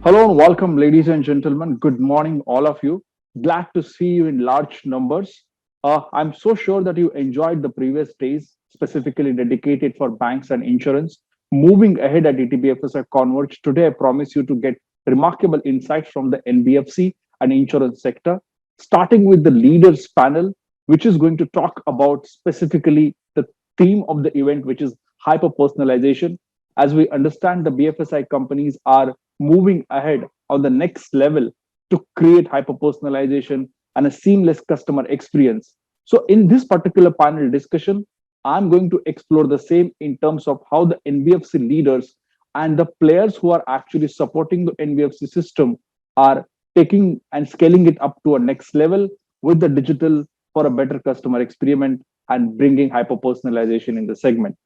Hello and welcome, ladies and gentlemen. Good morning, all of you. Glad to see you in large numbers. I'm so sure that you enjoyed the previous days, specifically dedicated for banks and insurance. Moving ahead at ETBFSI Converge, today I promise you to get remarkable insights from the NBFC and insurance sector, starting with the leaders panel, which is going to talk about specifically the theme of the event, which is hyper personalization. As we understand, the BFSI companies are moving ahead on the next level to create hyper personalization and a seamless customer experience. So, in this particular panel discussion, I'm going to explore the same in terms of how the NBFC leaders and the players who are actually supporting the NBFC system are taking and scaling it up to a next level with the digital for a better customer experiment and bringing hyper personalization in the segment.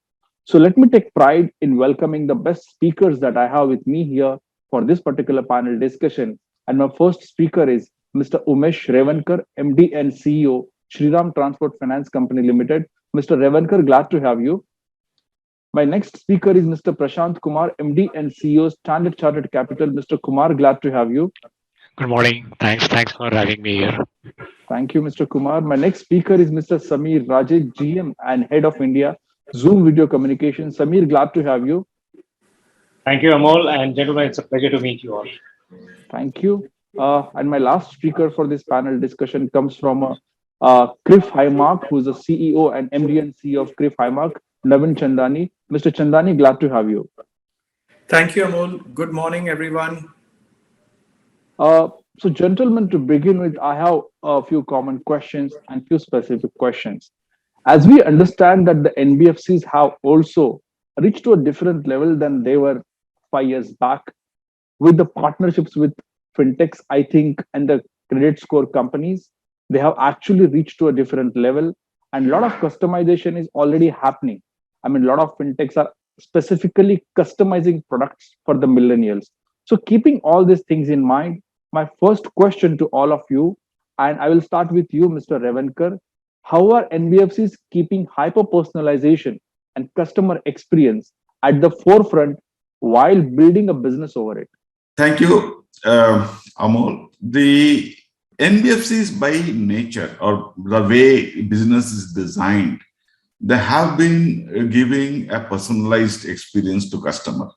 So let me take pride in welcoming the best speakers that I have with me here for this particular panel discussion. And my first speaker is Mr. Umesh Revankar, MD and CEO, Shriram Transport Finance Company Limited. Mr. Revankar, glad to have you. My next speaker is Mr. Prashant Kumar, MD and CEO, Standard Chartered Capital. Mr. Kumar, glad to have you. Good morning. Thanks for having me here. Thank you, Mr. Kumar. My next speaker is Mr. Samir Raje, GM and Head of India, Zoom Video Communication. Samir, glad to have you. Thank you, Amol, and gentlemen, it's a pleasure to meet you all. Thank you. And my last speaker for this panel discussion comes from Criff Highmark, who is the CEO and MD and CEO of Criff Highmark, Navin Chandani. Mr. Chandani, glad to have you. Thank you, Amol. Good morning, everyone. Uh, so, gentlemen, to begin with, I have a few common questions and few specific questions. As we understand that the NBFCs have also reached to a different level than they were 5 years back, with the partnerships with fintechs, I think, and the credit score companies, they have actually reached to a different level, and a lot of customization is already happening. I mean, a lot of fintechs are specifically customizing products for the millennials. So, keeping all these things in mind, my first question to all of you, and I will start with you, Mr. Revankar. How are NBFCs keeping hyper personalization and customer experience at the forefront while building a business over it? Thank you, Amol. The NBFCs by nature or the way business is designed, they have been giving a personalized experience to customer.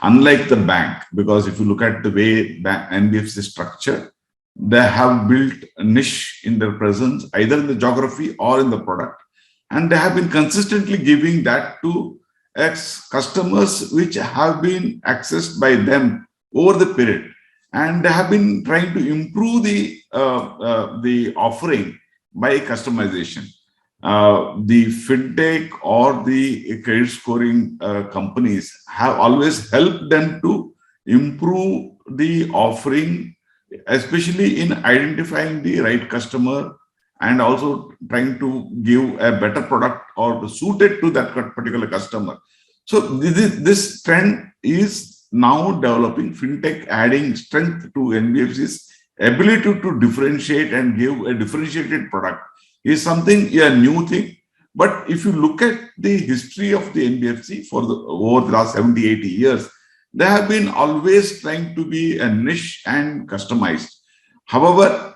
Unlike the bank, because if you look at the way NBFC structure, they have built a niche in their presence, either in the geography or in the product. And they have been consistently giving that to customers which have been accessed by them over the period. And they have been trying to improve the offering by customization. The fintech or the credit scoring companies have always helped them to improve the offering, especially in identifying the right customer and also trying to give a better product or suited to that particular customer. So this trend is now developing, fintech adding strength to NBFC's ability to differentiate and give a differentiated product is something, a new thing. But if you look at the history of the NBFC over the last 70, 80 years, they have been always trying to be a niche and customized. However,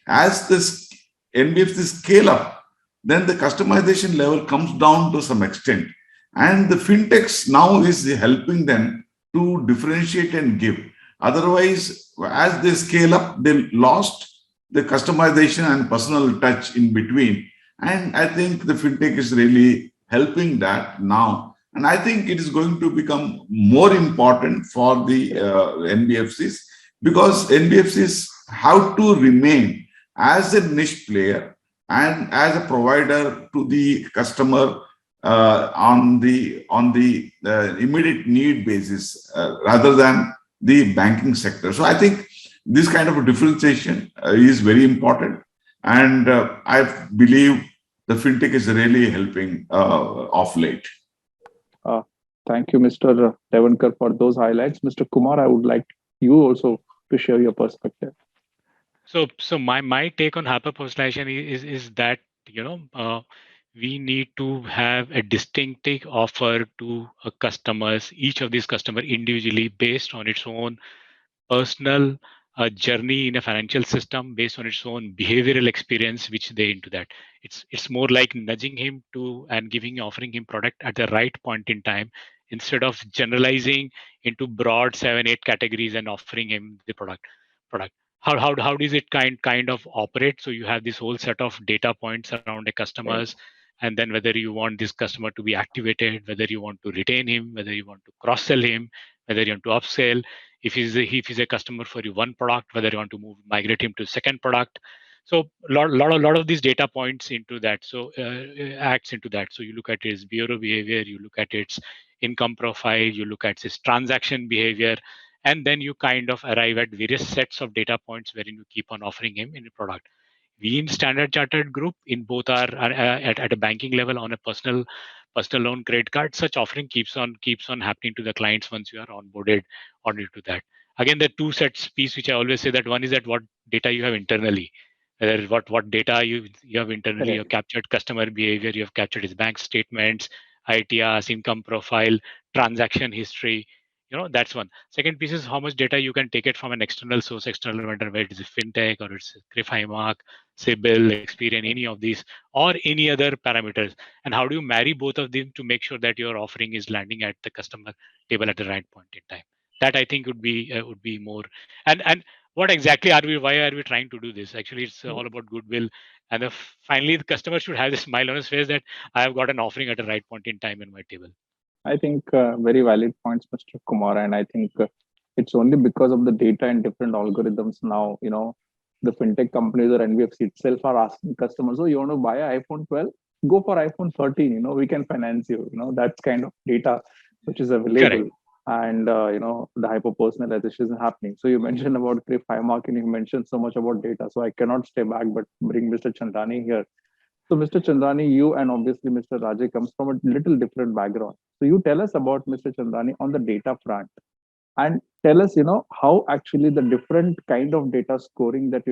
as this NBFC scale up, then the customization level comes down to some extent. And the fintechs now is helping them to differentiate and give. Otherwise, as they scale up, they lost the customization and personal touch in between. And I think the fintech is really helping that now. And I think it is going to become more important for the NBFCs because NBFCs have to remain as a niche player and as a provider to the customer on the immediate need basis rather than the banking sector. So I think this kind of a differentiation is very important, and I believe the fintech is really helping off late. Uh, Thank you, Mr. Revankar, for those highlights. Mr. Kumar, I would like you also to share your perspective. So my take on hyper personalization is that you know we need to have a distinctive offer to a customers, each of these customer individually based on its own personal journey in a financial system, based on its own behavioral experience which they into that. It's more like nudging him to and offering him product at the right point in time, instead of generalizing into broad 7 8 categories and offering him the product. How does it kind of operate? So you have this whole set of data points around the Right. customers, and then whether you want this customer to be activated, whether you want to retain him, whether you want to cross sell him, whether you want to upsell, if he's a customer for your one product, whether you want to migrate him to second product. So lot of these data points into that. So acts into that. So you look at his bureau behavior, you look at its income profile, you look at his transaction behavior, and then you kind of arrive at various sets of data points wherein you keep on offering him in a product. We in Standard Chartered Group, in both our at a banking level, on a personal loan, credit card, such offering keeps on happening to the clients once you are onboarded to that. Again, the two sets piece which I always say, that one is that what data you have internally, whether what data you have internally. You have Correct. captured customer behavior, you have captured his bank statements, ITRs, income profile, transaction history. That's one. Second piece is how much data you can take it from an external source, external vendor, whether it is a fintech or it's Griff Highmark, Sibyl, Experian, any of these, or any other parameters. And how do you marry both of them to make sure that your offering is landing at the customer table at the right point in time? That I think would be more. And what exactly are we? Why are we trying to do this? Actually, it's all about goodwill. And finally, the customer should have this smile on his face that I have got an offering at the right point in time in my table. I think very valid points, Mr. Kumar. And I think it's only because of the data and different algorithms now, the fintech companies or NBFC itself are asking customers, oh, you want to buy an iPhone 12? Go for iPhone 13, we can finance you. That's kind of data which is Correct. available. And, the hyper personalization is happening. So you mentioned about Griff Highmark and you mentioned so much about data. So I cannot stay back but bring Mr. Chandani here. So, Mr. Chandani, you and obviously Mr. Rajay comes from a little different background. So, you tell us about Mr. Chandani on the data front, and tell us, how actually the different kind of data scoring that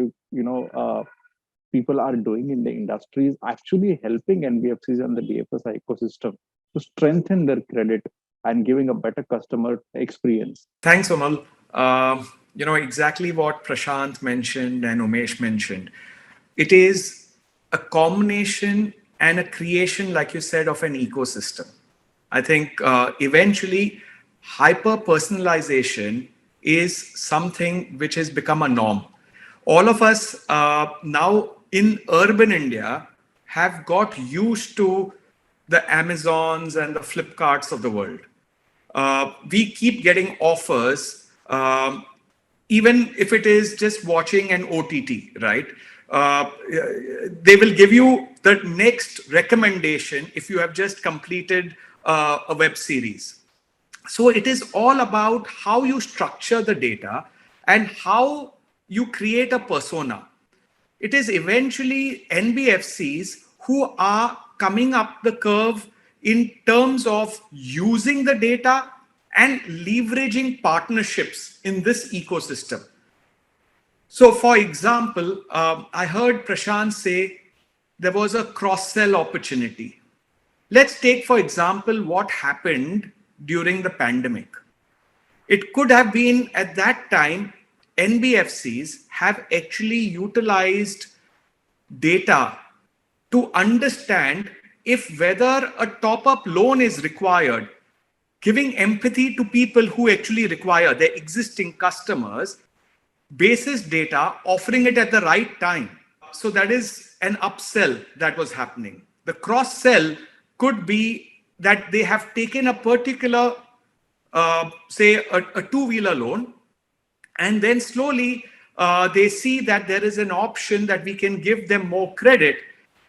people are doing in the industry is actually helping NBFCs and the BFSI ecosystem to strengthen their credit and giving a better customer experience. Thanks, Amal. Exactly what Prashant mentioned and Umesh mentioned. It is a combination and a creation, like you said, of an ecosystem. I think eventually hyper personalization is something which has become a norm. All of us now in urban India have got used to the Amazons and the Flipkarts of the world. We keep getting offers, even if it is just watching an OTT, right? They will give you the next recommendation if you have just completed a web series. So it is all about how you structure the data and how you create a persona. It is eventually NBFCs who are coming up the curve in terms of using the data and leveraging partnerships in this ecosystem. So, for example, I heard Prashant say there was a cross-sell opportunity. Let's take, for example, what happened during the pandemic. It could have been at that time, NBFCs have actually utilized data to understand if whether a top-up loan is required, giving empathy to people who actually require their existing customers, basis data, offering it at the right time. So that is an upsell that was happening. The cross-sell could be that they have taken a particular, say, a two-wheeler loan, and then slowly they see that there is an option that we can give them more credit.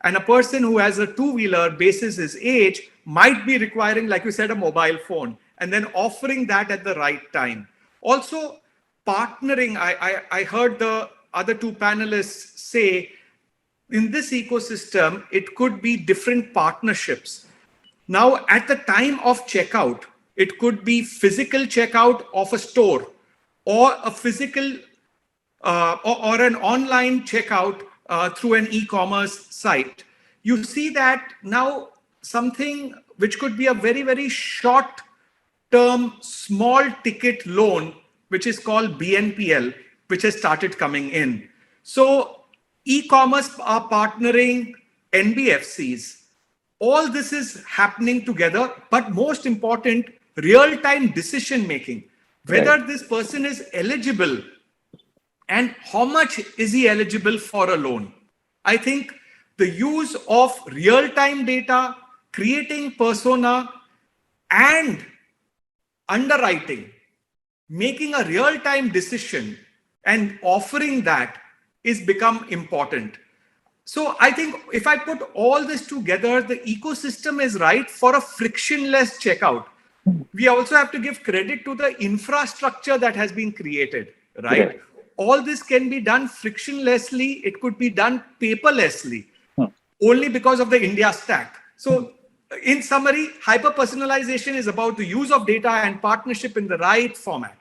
And a person who has a two-wheeler basis his age might be requiring, like you said, a mobile phone, and then offering that at the right time. Also, partnering, I heard the other two panelists say, in this ecosystem, it could be different partnerships. Now, at the time of checkout, it could be physical checkout of a store or a physical or an online checkout through an e-commerce site. you see that now something which could be a very, very short term, small ticket loan, which is called BNPL, which has started coming in. So e-commerce are partnering NBFCs. All this is happening together, but most important, real-time decision making. Whether this person is eligible and how much is he eligible for a loan. I think the use of real-time data, creating persona, and underwriting, making a real-time decision and offering that is become important. So I think if I put all this together, the ecosystem is right for a frictionless checkout. We also have to give credit to the infrastructure that has been created, right? All this can be done frictionlessly. It could be done paperlessly, only because of the India stack. So in summary, hyper-personalization is about the use of data and partnership in the right format.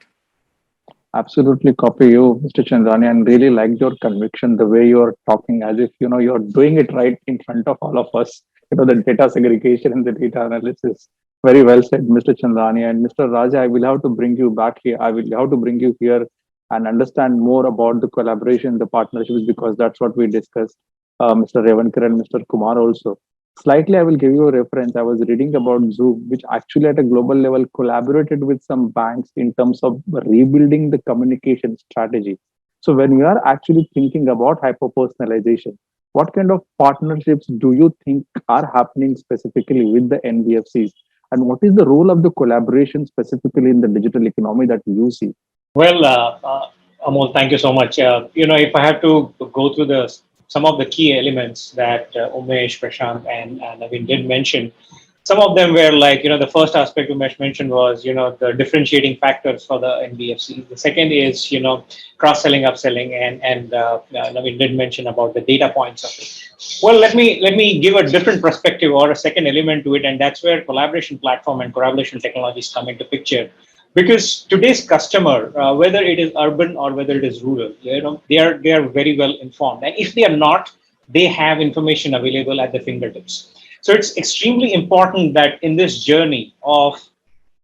Absolutely copy you, Mr. Chandani, and really liked your conviction, the way you're talking as if, you're doing it right in front of all of us. The data segregation and the data analysis. Very well said, Mr. Chandani. And Mr. Raja, I will have to bring you back here. I will have to bring you here and understand more about the collaboration, the partnerships, because that's what we discussed. Mr. Revankar and Mr. Kumar also. Slightly, I will give you a reference. I was reading about Zoom, which actually at a global level collaborated with some banks in terms of rebuilding the communication strategy. So when we are actually thinking about hyper-personalization, what kind of partnerships do you think are happening specifically with the NBFCs? And what is the role of the collaboration specifically in the digital economy that you see? Well, Amol, thank you so much. If I have to go through some of the key elements that Umesh, Prashant, and Naveen did mention, some of them were like, the first aspect Umesh mentioned was, the differentiating factors for the NBFC. The second is, cross-selling, upselling, and Naveen did mention about the data points of it. Well, let me give a different perspective or a second element to it, and that's where collaboration platform and collaboration technologies come into picture. Because today's customer, whether it is urban or whether it is rural, they are very well informed, and if they are not, they have information available at their fingertips. So it's extremely important that in this journey of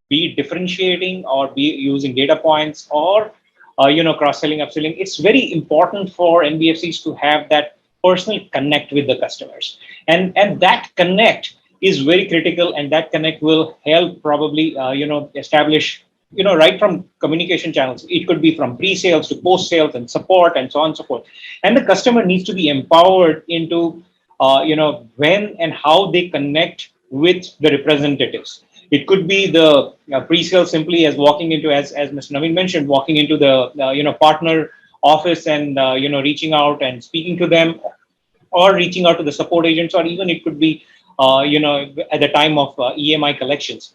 be differentiating or be using data points or cross-selling, upselling, it's very important for NBFCs to have that personal connect with the customers, and that connect is very critical, and that connect will help probably establish right from communication channels. It could be from pre-sales to post-sales and support and so on and so forth. And the customer needs to be empowered into, when and how they connect with the representatives. It could be the pre-sale simply as walking into, as Mr. Naveen mentioned, walking into the, partner office and, reaching out and speaking to them, or reaching out to the support agents, or even it could be, at the time of EMI collections.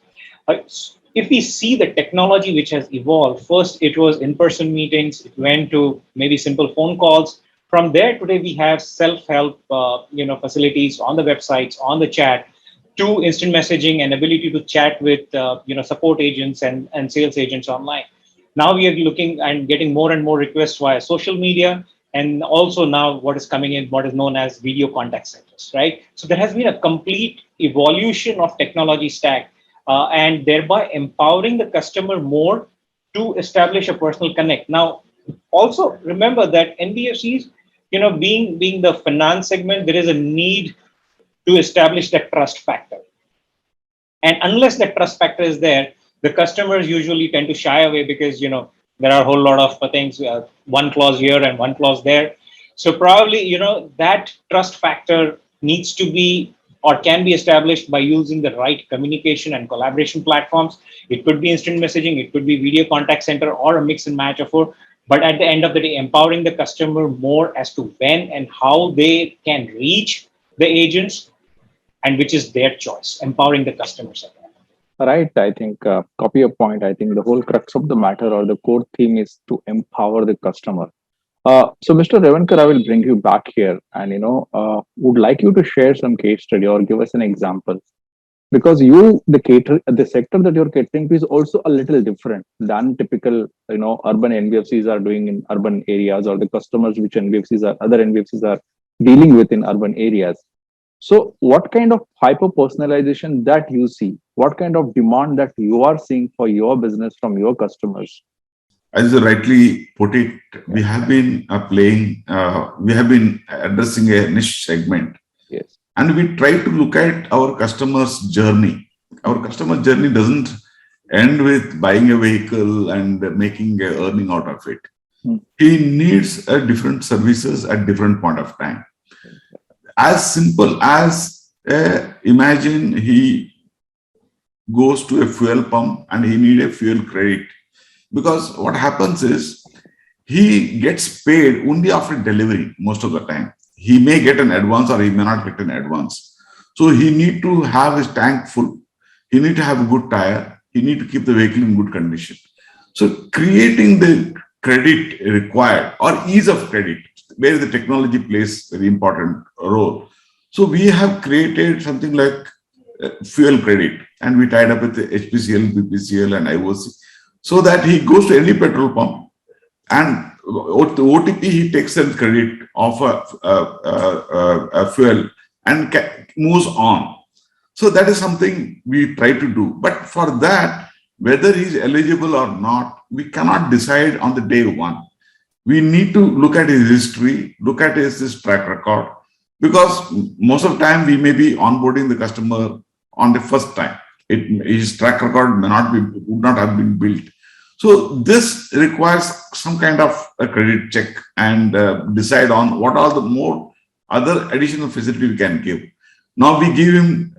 If we see the technology which has evolved, first it was in-person meetings, it went to maybe simple phone calls. From there, today we have self-help, facilities on the websites, on the chat, to instant messaging and ability to chat with, support agents and sales agents online. Now we are looking and getting more and more requests via social media, and also now what is coming in, what is known as video contact centers, right? So there has been a complete evolution of technology stack. And thereby empowering the customer more to establish a personal connect. Now, also remember that NBFCs, being the finance segment, there is a need to establish that trust factor. And unless that trust factor is there, the customers usually tend to shy away because, there are a whole lot of things, one clause here and one clause there. So probably, that trust factor needs to be or can be established by using the right communication and collaboration platforms. It could be instant messaging, it could be video contact center, or a mix and match of both. But at the end of the day, empowering the customer more as to when and how they can reach the agents, and which is their choice, empowering the customers. Right. I think, copy your point. I think the whole crux of the matter or the core theme is to empower the customer. So, Mr. Revankar, I will bring you back here, and would like you to share some case study or give us an example, because the sector that you're catering to is also a little different than typical, urban NBFCs are doing in urban areas, or the customers which other NBFCs are dealing with in urban areas. So what kind of hyper personalization that you see? What kind of demand that you are seeing for your business from your customers? As you rightly put it, we Yeah. have been we have been addressing a niche segment, Yes. and we try to look at our customer's journey. Our customer journey doesn't end with buying a vehicle and making a earning out of it. Hmm. He needs different services at different point of time. As simple as imagine he goes to a fuel pump and he need a fuel credit, because what happens is he gets paid only after delivery most of the time. He may get an advance or he may not get an advance. So he need to have his tank full. He need to have a good tire. He need to keep the vehicle in good condition. So creating the credit required or ease of credit, where the technology plays very important role. So we have created something like fuel credit, and we tied up with the HPCL, BPCL, and IOC, so that he goes to any petrol pump and the OTP he takes the credit of a fuel and moves on. So that is something we try to do. But for that, whether he's eligible or not, we cannot decide on the day one. We need to look at his history, look at his track record, because most of the time we may be onboarding the customer on the first time. His track record would not have been built. So this requires some kind of a credit check and decide on what are the more other additional facility we can give. Now we give him,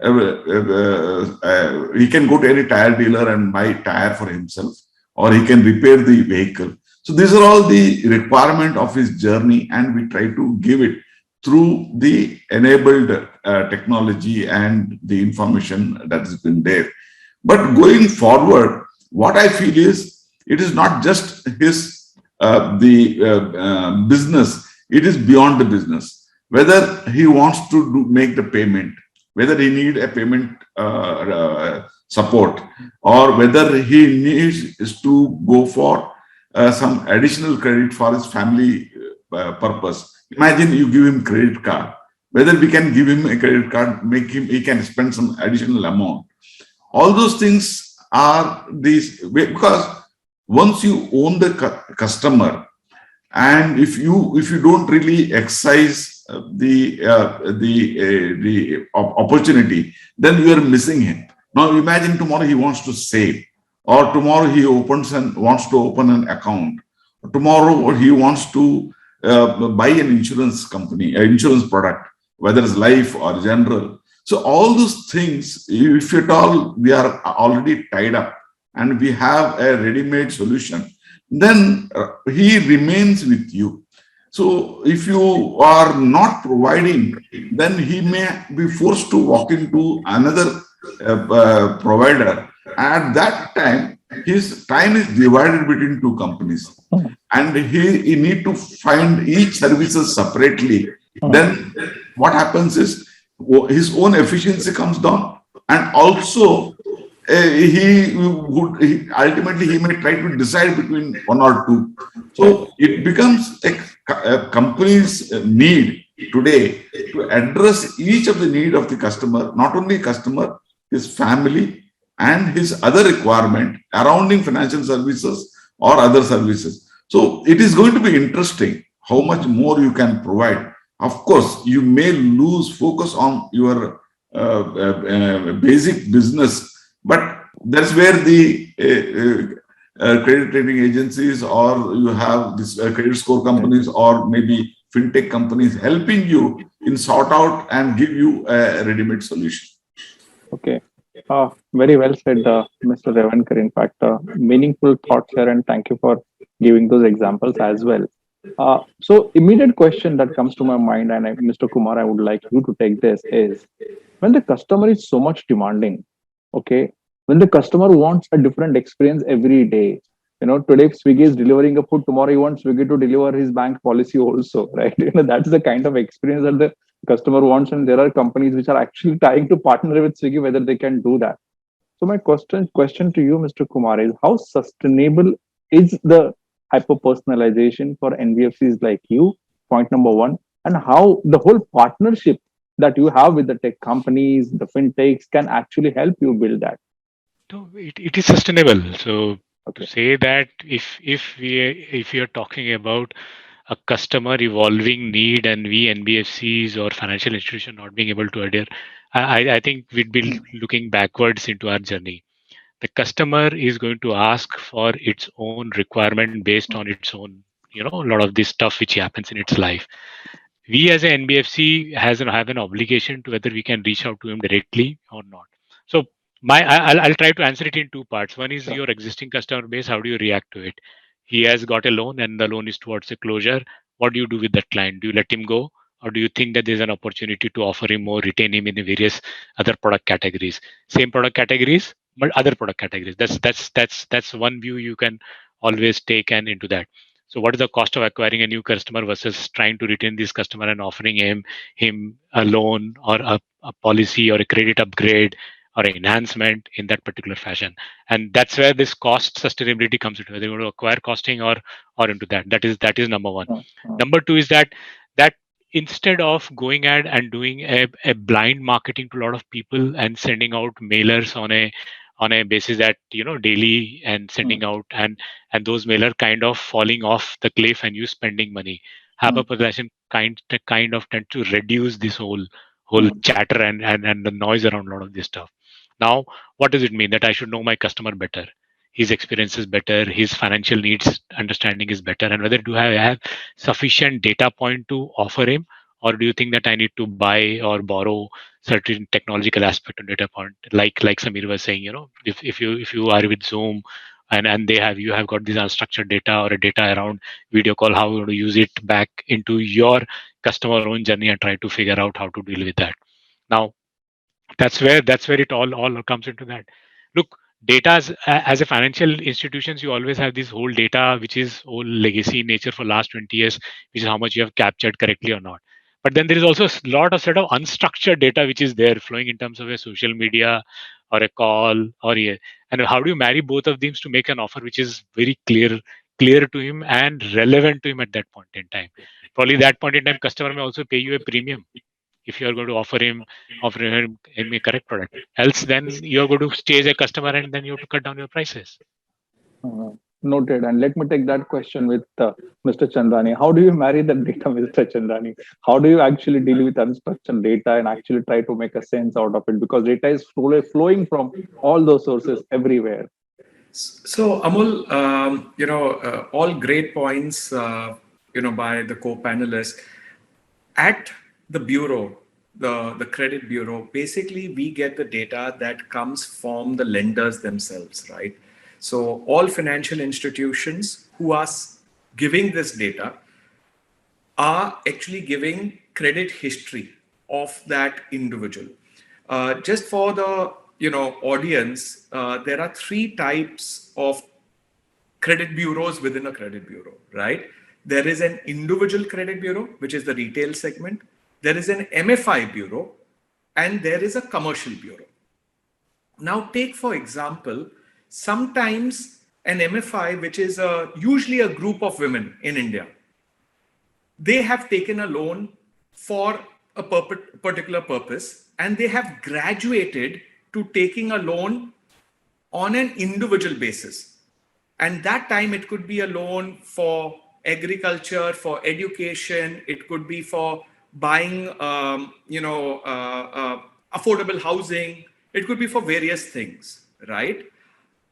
he can go to any tire dealer and buy tire for himself, or he can repair the vehicle. So these are all the requirement of his journey, and we try to give it through the enabled technology and the information that has been there. But going forward, what I feel is it is not just his business; it is beyond the business. Whether he wants to make the payment, whether he need a payment support, or whether he needs to go for some additional credit for his family purpose. Imagine you give him credit card. Whether we can give him a credit card, make him he can spend some additional amount. All those things are these, because once you own the customer, and if you don't really exercise the opportunity, then you are missing him. Now imagine tomorrow he wants to save, or tomorrow he wants to open an account, tomorrow he wants to buy an insurance company, an insurance product, whether it's life or general. So all those things, if at all we are already tied up and we have a ready-made solution, then he remains with you. So if you are not providing, then he may be forced to walk into another provider. At that time, his time is divided between two companies, and he need to find each services separately. Then what happens is his own efficiency comes down, and also ultimately he may try to decide between one or two. So it becomes a company's need today to address each of the need of the customer, not only customer, his family, and his other requirement around financial services or other services. So it is going to be interesting how much more you can provide. Of course, you may lose focus on your basic business, but that's where the credit rating agencies, or you have this credit score companies, or maybe fintech companies helping you in sort out and give you a ready-made solution. Okay. Very well said, Mr. Revankar. In fact, meaningful thoughts here, and thank you for giving those examples as well. So, immediate question that comes to my mind, and Mr. Kumar, I would like you to take this, is when the customer is so much demanding, okay, when the customer wants a different experience every day, today Swiggy is delivering a food, tomorrow he wants Swiggy to deliver his bank policy also, right? That's the kind of experience that the customer wants, and there are companies which are actually trying to partner with Swiggy whether they can do that. So my question to you, Mr. Kumar, is how sustainable is the hyper personalization for NBFCs like you? Point number one, and how the whole partnership that you have with the tech companies, the fintechs can actually help you build that? No, it is sustainable. So Okay. to say that if we are talking about a customer evolving need and we NBFCs or financial institution not being able to adhere, I think we'd be looking backwards into our journey. The customer is going to ask for its own requirement based on its own, a lot of this stuff which happens in its life. We as an NBFC have an obligation to whether we can reach out to him directly or not. So I'll try to answer it in two parts. One is Sure. your existing customer base. How do you react to it? He has got a loan and the loan is towards a closure. What do you do with that client? Do you let him go, or do you think that there's an opportunity to offer him or retain him in the various other product categories? Same product categories, but other product categories. That's one view you can always take and into that. So what is the cost of acquiring a new customer versus trying to retain this customer and offering him a loan or a policy or a credit upgrade or an enhancement in that particular fashion? And that's where this cost sustainability comes into, whether you want to acquire costing or into that. That is number one. Number two is that instead of going ahead and doing a blind marketing to a lot of people and sending out mailers on a basis that daily and sending out, and those mailer kind of falling off the cliff and you spending money, have a possession kind of tend to reduce this whole chatter and the noise around a lot of this stuff. Now, what does it mean? That I should know my customer better, his experience is better, his financial needs understanding is better, and whether do I have sufficient data point to offer him, or do you think that I need to buy or borrow certain technological aspect of data point, like Samir was saying, if you are with Zoom and you have got this unstructured data or a data around video call, how you want to use it back into your customer own journey and try to figure out how to deal with that. Now, that's where it all comes into that. Look, data as a financial institutions, you always have this whole data which is whole legacy in nature for last 20 years, which is how much you have captured correctly or not. But then there is also a lot of set of unstructured data which is there flowing in terms of a social media or a call and how do you marry both of these to make an offer which is very clear to him and relevant to him at that point in time. Probably that point in time customer may also pay you a premium if you are going to offer him a correct product. Else, then you're going to stay as a customer and then you have to cut down your prices. Noted. And let me take that question with Mr. Chandani. How do you marry the data, Mr. Chandani? How do you actually deal with unstructured data and actually try to make a sense out of it? Because data is flowing from all those sources everywhere. So Amol, all great points, by the co-panelists. At the bureau, the credit bureau, basically we get the data that comes from the lenders themselves, right? So all financial institutions who are giving this data are actually giving credit history of that individual. Just for the audience, there are three types of credit bureaus within a credit bureau, right? There is an individual credit bureau, which is the retail segment. There is an MFI bureau, and there is a commercial bureau. Now, take for example, sometimes an MFI, which is usually a group of women in India, they have taken a loan for a particular purpose, and they have graduated to taking a loan on an individual basis. And that time it could be a loan for agriculture, for education, it could be for buying, affordable housing, it could be for various things, right?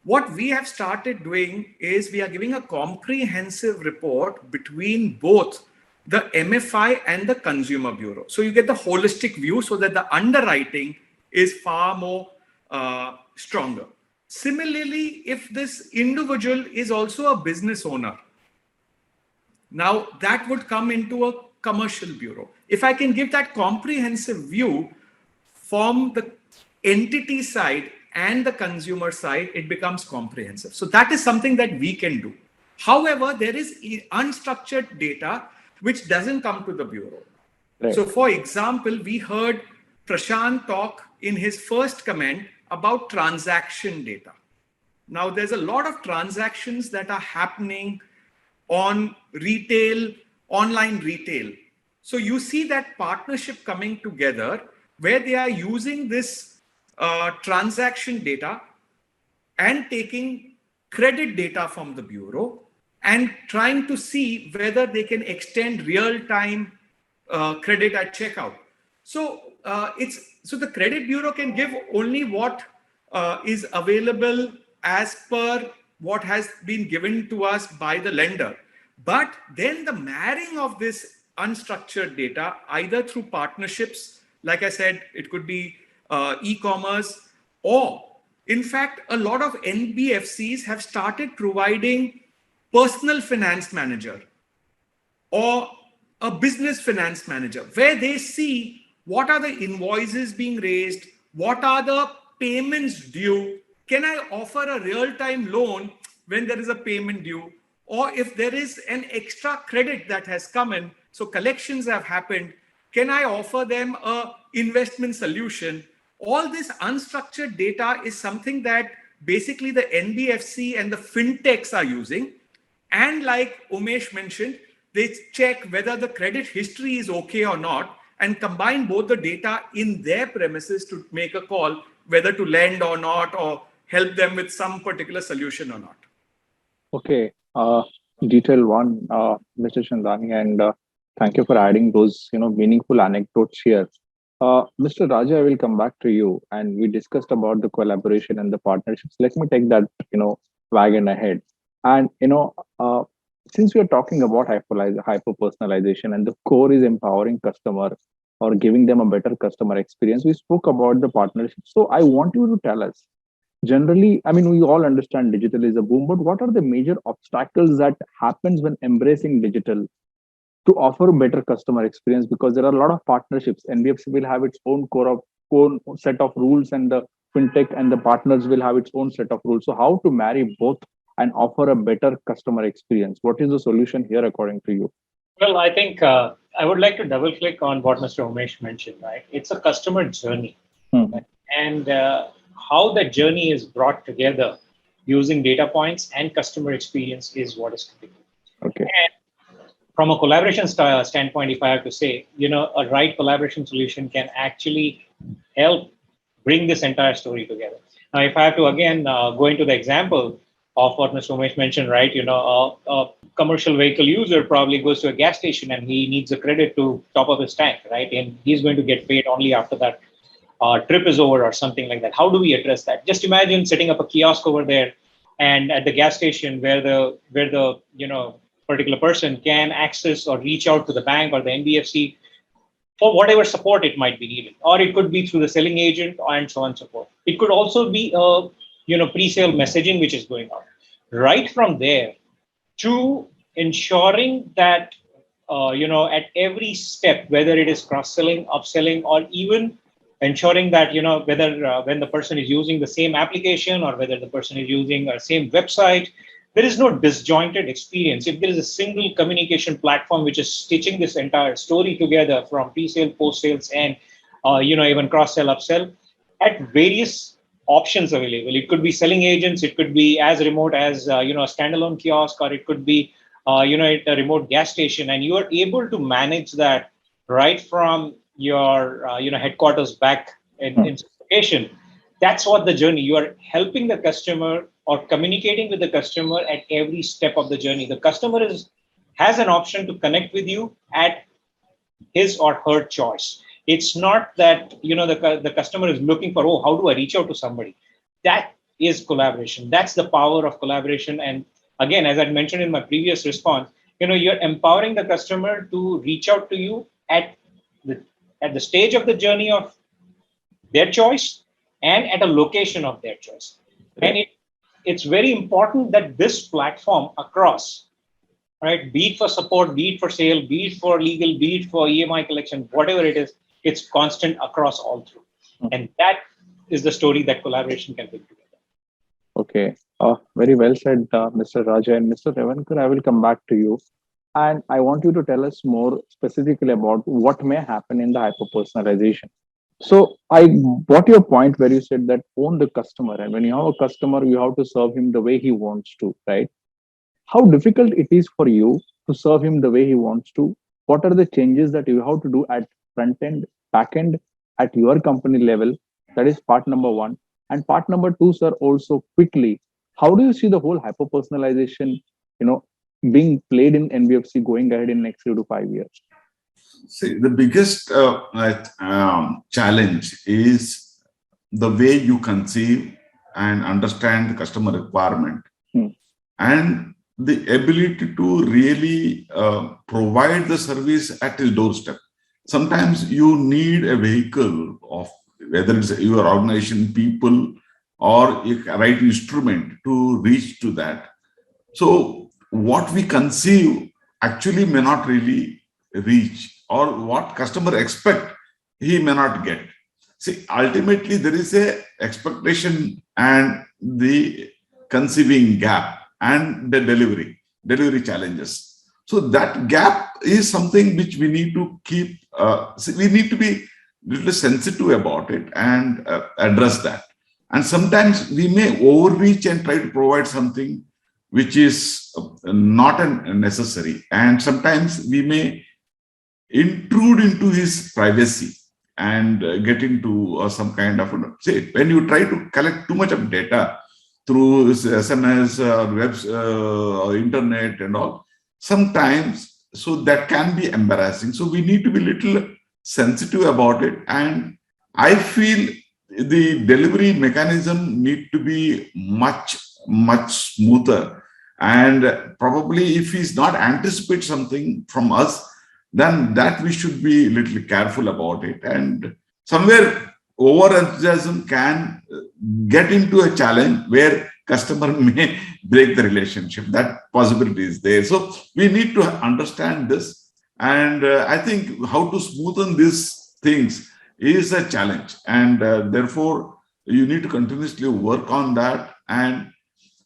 What we have started doing is we are giving a comprehensive report between both the MFI and the consumer bureau. So you get the holistic view so that the underwriting is far more stronger. Similarly, if this individual is also a business owner, now that would come into a commercial bureau. If I can give that comprehensive view from the entity side and the consumer side, it becomes comprehensive. So that is something that we can do. However, there is unstructured data which doesn't come to the bureau. Right. So for example, we heard Prashant talk in his first comment about transaction data. Now there's a lot of transactions that are happening on retail, online retail. So you see that partnership coming together where they are using this transaction data and taking credit data from the bureau and trying to see whether they can extend real-time credit at checkout. So so the credit bureau can give only what is available as per what has been given to us by the lender. But then the marrying of this unstructured data, either through partnerships, like I said, it could be e-commerce, or in fact, a lot of NBFCs have started providing personal finance manager or a business finance manager, where they see what are the invoices being raised, what are the payments due, can I offer a real-time loan when there is a payment due, or if there is an extra credit that has come in, so collections have happened, can I offer them a investment solution? All this unstructured data is something that basically the NBFC and the fintechs are using. And like Umesh mentioned, they check whether the credit history is okay or not and combine both the data in their premises to make a call whether to lend or not, or help them with some particular solution or not. Okay, detail one, Mr. Chandani, and thank you for adding those meaningful anecdotes here. Mr. Raja, I will come back to you, and we discussed about the collaboration and the partnerships. Let me take that wagon ahead, and since we are talking about hyper personalization, and the core is empowering customer or giving them a better customer experience, we spoke about the partnership. So I want you to tell us, generally, I mean, we all understand digital is a boom, but what are the major obstacles that happens when embracing digital to offer a better customer experience? Because there are a lot of partnerships. NBFC will have its own own set of rules, and the fintech and the partners will have its own set of rules. So how to marry both and offer a better customer experience? What is the solution here according to you? Well, I think I would like to double click on what Mr. Umesh mentioned, right? It's a customer journey. Right? And how that journey is brought together using data points and customer experience is what is critical. Okay. And from a collaboration standpoint, if I have to say, a right collaboration solution can actually help bring this entire story together. Now, if I have to again go into the example of what Mr. Umesh mentioned, right? A commercial vehicle user probably goes to a gas station and he needs a credit to top up his tank, right? And he's going to get paid only after that trip is over or something like that. How do we address that? Just imagine setting up a kiosk over there, and at the gas station where the particular person can access or reach out to the bank or the NBFC for whatever support it might be needed, or it could be through the selling agent and so on and so forth. It could also be pre-sale messaging which is going on. Right from there to ensuring that at every step, whether it is cross-selling, upselling, or even ensuring that whether when the person is using the same application or whether the person is using the same website, there is no disjointed experience. If there is a single communication platform which is stitching this entire story together from pre-sale, post-sales, and even cross-sell, upsell at various options available. It could be selling agents, it could be as remote as a standalone kiosk, or it could be at a remote gas station, and you are able to manage that right from your headquarters back in location. That's what the journey. You are helping the customer or communicating with the customer at every step of the journey. The customer has an option to connect with you at his or her choice. It's not that the customer is looking for, how do I reach out to somebody? That is collaboration. That's the power of collaboration. And again, as I mentioned in my previous response, you're empowering the customer to reach out to you at the stage of the journey of their choice and at a location of their choice. And it's very important that this platform across, right, be it for support, be it for sale, be it for legal, be it for EMI collection, whatever it is, it's constant across all through. And that is the story that collaboration can bring together. Okay. Very well said, Mr. Raja. And Mr. Revankar, I will come back to you. And I want you to tell us more specifically about what may happen in the hyper-personalization. So I got your point where you said that own the customer. And when you have a customer, you have to serve him the way he wants to, right? How difficult it is for you to serve him the way he wants to what are the changes that you have to do at front end, back end, at your company level? That is part number one. And part number two, sir, also quickly, how do you see the whole hyper personalization, being played in NBFC going ahead in next 3 to 5 years? See, the biggest challenge is the way you conceive and understand the customer requirement, and the ability to really provide the service at his doorstep. Sometimes you need a vehicle of whether it's your organization, people, or a right instrument to reach to that. So what we conceive actually may not really reach, or what customer expect, he may not get. See, ultimately there is a expectation and the conceiving gap and the delivery challenges. So that gap is something which we need to keep, we need to be little sensitive about it and address that. And sometimes we may overreach and try to provide something which is not necessary. And sometimes we may intrude into his privacy and get into some kind of, say, when you try to collect too much of data through SMS, webs, or internet and all, sometimes, so that can be embarrassing. So we need to be little sensitive about it. And I feel the delivery mechanism need to be much smoother. And probably if he's not anticipate something from us, then that we should be a little careful about it. And somewhere over enthusiasm can get into a challenge where customer may break the relationship. That possibility is there. So we need to understand this. And I think how to smoothen these things is a challenge. And therefore, you need to continuously work on that. And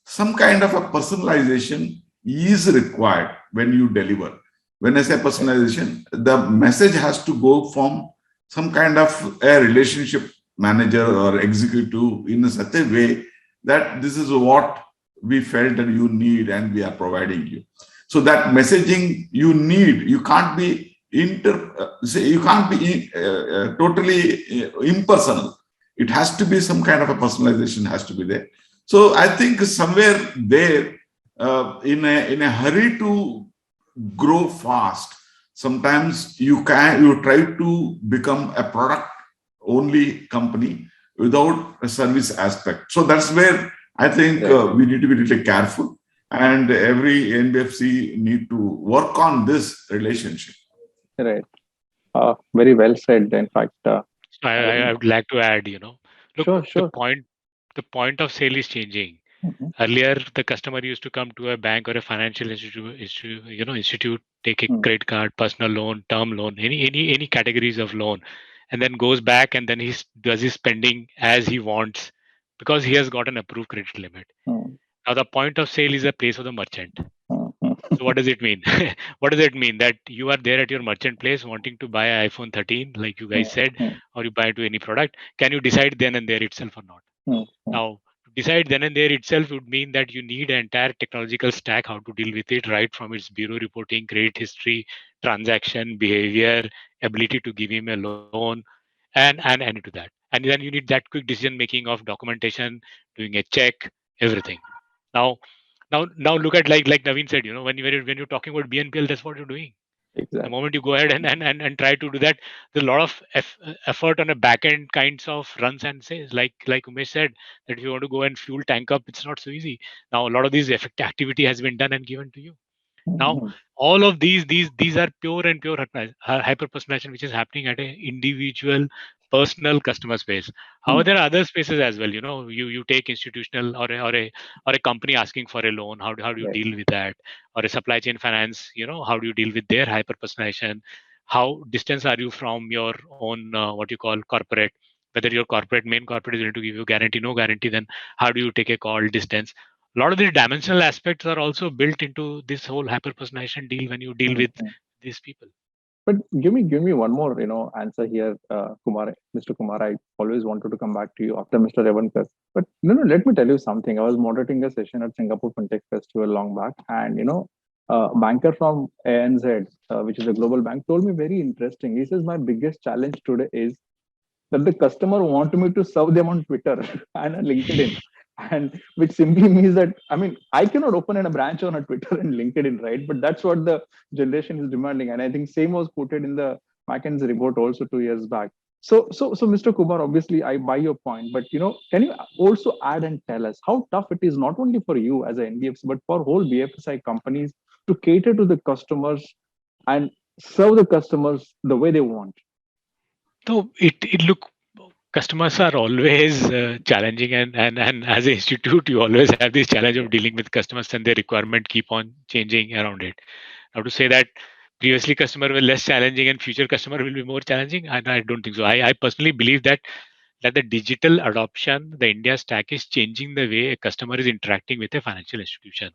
some kind of a personalization is required when you deliver. When I say personalization, the message has to go from some kind of a relationship manager or executive in such a way that this is what we felt that you need and we are providing you. So that messaging you need, you can't be totally impersonal. It has to be some kind of a personalization has to be there. So I think somewhere there, in a hurry to grow fast, sometimes you try to become a product only company without a service aspect. So that's where I think we need to be really careful, and every NBFC need to work on this relationship. Right. Very well said. In fact, I would like to add, look, Sure. the point of sale is changing. Earlier, the customer used to come to a bank or a financial institute, take a credit card, personal loan, term loan, any categories of loan, and then goes back and then he does his spending as he wants because he has got an approved credit limit. Now, the point of sale is a place of the merchant. So what does it mean? What does it mean? That you are there at your merchant place wanting to buy an iPhone 13, like you guys said, or you buy to any product. Can you decide then and there itself or not? Now, to decide then and there itself would mean that you need an entire technological stack, how to deal with it, right from its bureau reporting, credit history, transaction, behavior, ability to give him a loan, and to that. And then you need that quick decision making of documentation, doing a check, everything. Now look at like Naveen said, when you're talking about BNPL, that's what you're doing. Exactly. The moment you go ahead and try to do that, there's a lot of effort on a back end kinds of runs and says, like Umesh said, that if you want to go and fuel tank up, it's not so easy. Now a lot of these activity has been done and given to you. Now all of these are pure hyper personalization, which is happening at an individual personal customer space. However, there are other spaces as well. You take institutional or a company asking for a loan. How do you deal with that? Or a supply chain finance. How do you deal with their hyper personalization? How distance are you from your own what you call corporate? Whether your main corporate is going to give you guarantee, no guarantee, then how do you take a call distance? A lot of these dimensional aspects are also built into this whole hyper personalization deal when you deal with these people. But give me one more, answer here, Kumar, Mr. Kumar. I always wanted to come back to you after Mr. Revankar. But let me tell you something. I was moderating a session at Singapore FinTech Festival long back, and A banker from ANZ, which is a global bank, told me very interesting. He says, my biggest challenge today is that the customer want me to serve them on Twitter and on LinkedIn. And which simply means that, I mean, I cannot open a branch on a Twitter and LinkedIn, right? But that's what the generation is demanding. And I think same was quoted in the McKinsey report also 2 years back. So, Mr. Kumar, obviously, I buy your point, but can you also add and tell us how tough it is not only for you as an NBFC, but for whole BFSI companies to cater to the customers and serve the customers the way they want? So it look, customers are always challenging, and as an institute, you always have this challenge of dealing with customers and their requirement keep on changing around it. Now to say that previously customer were less challenging and future customer will be more challenging, and I don't think so. I personally believe that the digital adoption, the India stack is changing the way a customer is interacting with a financial institution.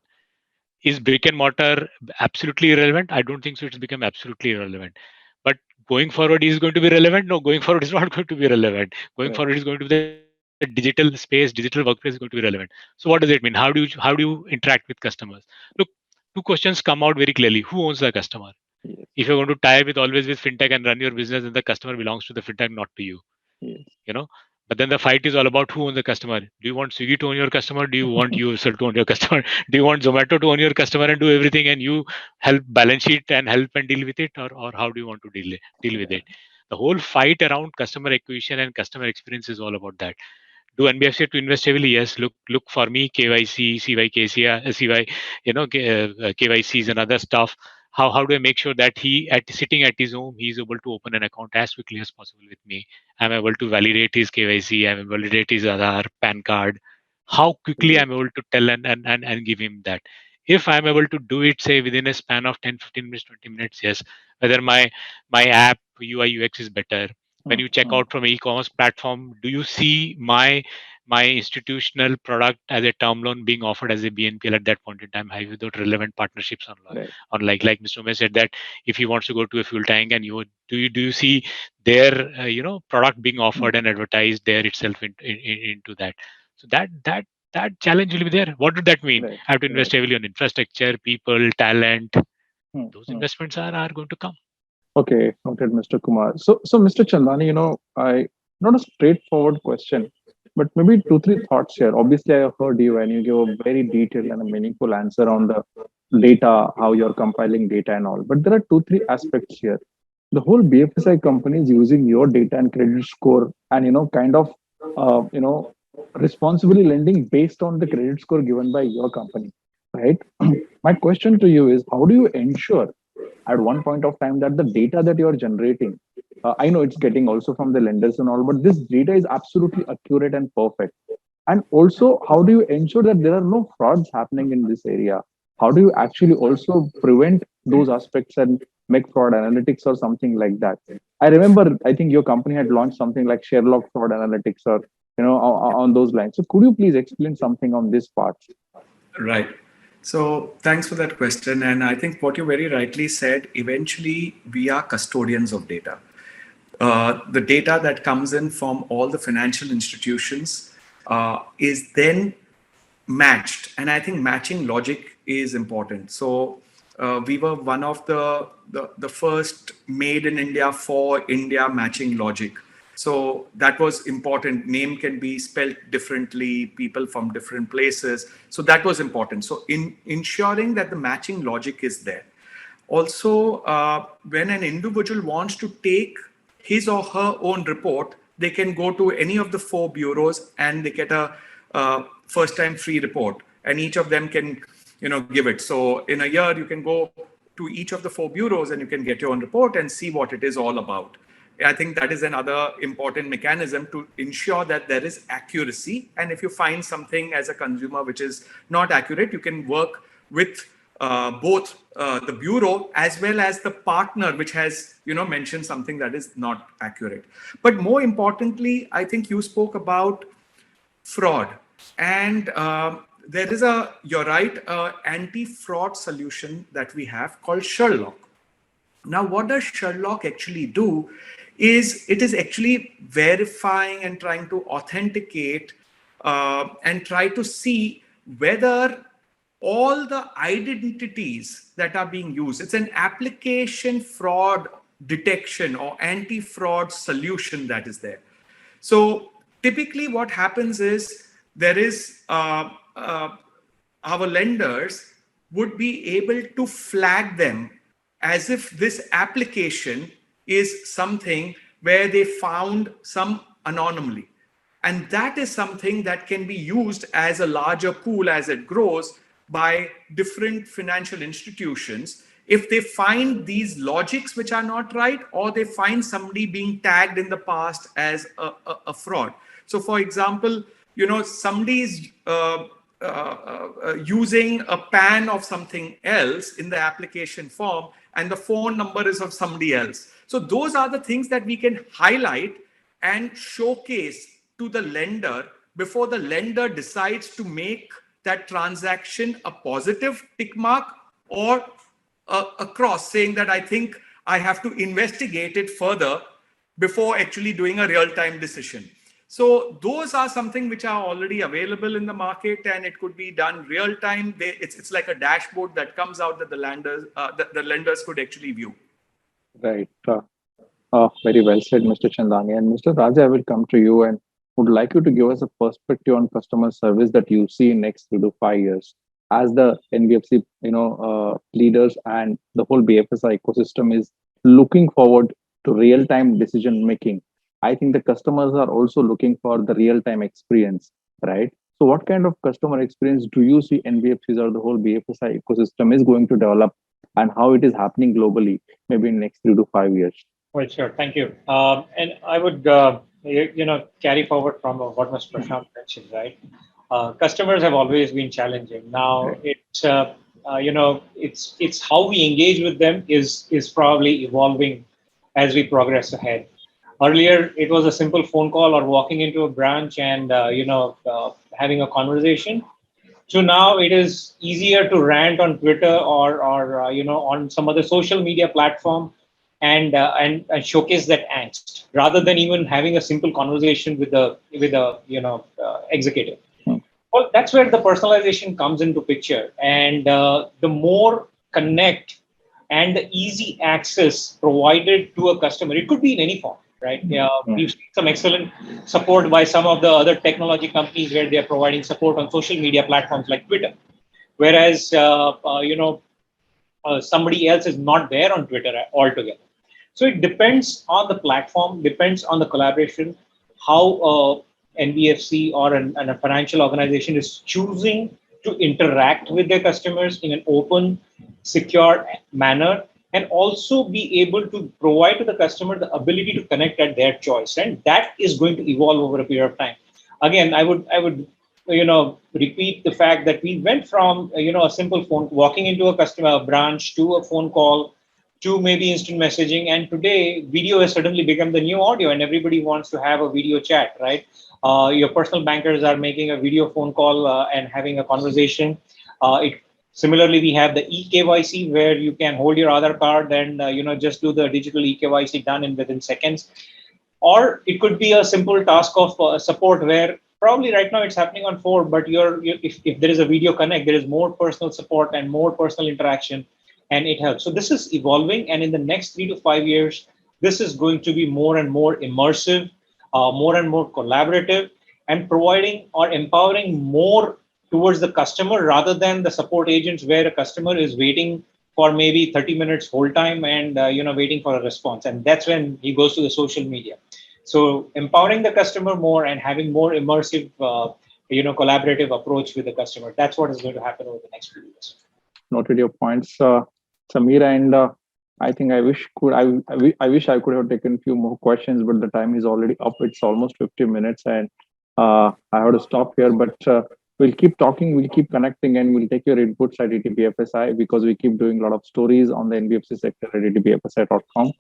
Is brick and mortar absolutely irrelevant? I don't think so. It's become absolutely irrelevant. But going forward is going to be relevant? No, going forward is not going to be relevant. Going Right. forward is going to be the digital space, digital workplace is going to be relevant. So what does it mean? How do you interact with customers? Look, two questions come out very clearly. Who owns the customer? Yes. If you're going to tie with always with fintech and run your business, then the customer belongs to the fintech, not to you. Yes. You know. But then the fight is all about who owns the customer. Do you want Swiggy to own your customer? Do you want user to own your customer? Do you want Zomato to own your customer and do everything and you help balance sheet and help and deal with it, or how do you want to deal with it? The whole fight around customer acquisition and customer experience is all about that. Do NBFC have to invest heavily? Yes. Look for me, KYC, CY, KYCs and other stuff. How do I make sure that he at sitting at his home, he's able to open an account as quickly as possible with me? I'm able to validate his KYC, I'm able to validate his Aadhaar, PAN card. How quickly Yes. I'm able to tell and give him that. If I'm able to do it, say within a span of 10, 15 minutes, 20 minutes, yes. Whether my app UI UX is better. When Mm, you check mm. out from an e-commerce platform, do you see my institutional product as a term loan being offered as a BNPL at that point in time, have without relevant partnerships Right. on like Mr. Umesh said that if he wants to go to a fuel tank and do you see their product being Mm, offered and advertised there itself into that. So that challenge will be there. What did that mean? right. I have to Right. invest heavily on infrastructure, people, talent. Mm, Those mm. investments are going to come. Okay, noted, Mr. Kumar. So, Mr. Chandani, I not a straightforward question, but maybe two, three thoughts here. Obviously, I heard you and you gave a very detailed and a meaningful answer on the data, how you're compiling data and all. But there are two, three aspects here. The whole BFSI company is using your data and credit score, and kind of, uh, you know, responsibly lending based on the credit score given by your company, right? My question to you is, how do you ensure at one point of time that the data that you're generating, I know it's getting also from the lenders and all, but this data is absolutely accurate and perfect? And also, how do you ensure that there are no frauds happening in this area? How do you actually also prevent those aspects and make fraud analytics or something like that? I remember, I think your company had launched something like Sherlock Fraud Analytics, or on those lines. So could you please explain something on this part? Right. So thanks for that question. And I think what you very rightly said, eventually we are custodians of data. The data that comes in from all the financial institutions is then matched. And I think matching logic is important. So we were one of the first made in India for India matching logic. So that was important. Name can be spelled differently, people from different places. So that was important. So in ensuring that the matching logic is there. Also, when an individual wants to take his or her own report, they can go to any of the 4 bureaus and they get a first time free report, and each of them can give it. So in a year you can go to each of the 4 bureaus and you can get your own report and see what it is all about. I think that is another important mechanism to ensure that there is accuracy. And if you find something as a consumer which is not accurate, you can work with both the bureau as well as the partner which has mentioned something that is not accurate. But more importantly, I think you spoke about fraud, and there is you're right, anti-fraud solution that we have called Sherlock. Now, what does Sherlock actually do is it is actually verifying and trying to authenticate and try to see whether all the identities that are being used. It's an application fraud detection or anti-fraud solution that is there. So typically what happens is there is our lenders would be able to flag them as if this application is something where they found some anomaly. And that is something that can be used as a larger pool as it grows by different financial institutions. If they find these logics which are not right, or they find somebody being tagged in the past as a fraud. So for example, somebody is using a PAN of something else in the application form, and the phone number is of somebody else. So those are the things that we can highlight and showcase to the lender before the lender decides to make that transaction a positive tick mark or a cross, saying that I think I have to investigate it further before actually doing a real-time decision. So those are something which are already available in the market, and it could be done real time. It's like a dashboard that comes out that the lenders could actually view. Right. Very well said, Mr. Chandani. And Mr. Raja, I will come to you and would like you to give us a perspective on customer service that you see in next 3 to 5 years. As the NBFC, leaders and the whole BFSI ecosystem is looking forward to real-time decision making. I think the customers are also looking for the real-time experience, right? So what kind of customer experience do you see NBFCs or the whole BFSI ecosystem is going to develop, and how it is happening globally, maybe in next 3 to 5 years? Well, sure. Thank you. And I would, carry forward from what Mr. Prashant mentioned, right? Customers have always been challenging. Now it's how we engage with them is probably evolving as we progress ahead. Earlier, it was a simple phone call or walking into a branch and having a conversation. So now it is easier to rant on Twitter or on some other social media platform and showcase that angst rather than even having a simple conversation with a executive. Well, that's where the personalization comes into picture, and the more connect and the easy access provided to a customer, it could be in any form, right? We've seen some excellent support by some of the other technology companies where they are providing support on social media platforms like Twitter, whereas somebody else is not there on Twitter altogether. So it depends on the platform, depends on the collaboration, how NBFC or a financial organization is choosing to interact with their customers in an open, secure manner, and also be able to provide to the customer the ability to connect at their choice. And that is going to evolve over a period of time. Again, I would repeat the fact that we went from a simple phone, walking into a customer branch, to a phone call, to maybe instant messaging, and today video has suddenly become the new audio, and everybody wants to have a video chat, right? Your personal bankers are making a video phone call and having a conversation. Similarly, we have the eKYC where you can hold your Aadhaar card and just do the digital eKYC done within seconds. Or it could be a simple task of support where probably right now it's happening on phone, but if there is a video connect, there is more personal support and more personal interaction, and it helps. So this is evolving, and in the next 3 to 5 years, this is going to be more and more immersive, more and more collaborative, and providing or empowering more towards the customer rather than the support agents where a customer is waiting for maybe 30 minutes whole time and waiting for a response. And that's when he goes to the social media. So empowering the customer more and having more immersive, collaborative approach with the customer. That's what is going to happen over the next few years. Noted your points, Samira, and I think I wish I could have taken a few more questions, but the time is already up. It's almost 50 minutes, and I have to stop here. But we'll keep talking, we'll keep connecting, and we'll take your inputs at ETBFSI because we keep doing a lot of stories on the NBFC sector at etbfsi.com.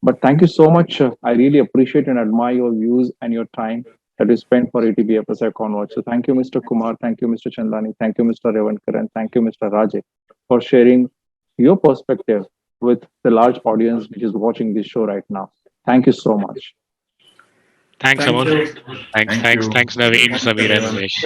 But thank you so much. I really appreciate and admire your views and your time that you spent for ETBFSI Converge. So thank you, Mr. Kumar. Thank you, Mr. Chandani. Thank you, Mr. Revankar. And thank you, Mr. Raje, for sharing your perspective with the large audience which is watching this show right now. Thank you so much. Thanks, Amol. Thanks, Thank you. Naveen, Samir, and Umesh.